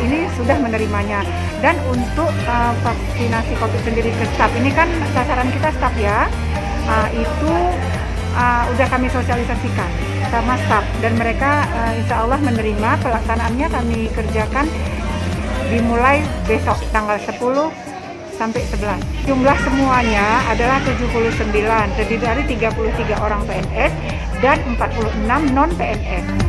ini sudah menerimanya. Dan untuk vaksinasi COVID sendiri ke staf, ini kan sasaran kita staf ya, itu udah kami sosialisasikan sama staf, dan mereka insya Allah menerima. Pelaksanaannya kami kerjakan dimulai besok tanggal 10 sampai 11. Jumlah semuanya adalah 79, terdiri dari 33 orang PNS dan 46 non PNS.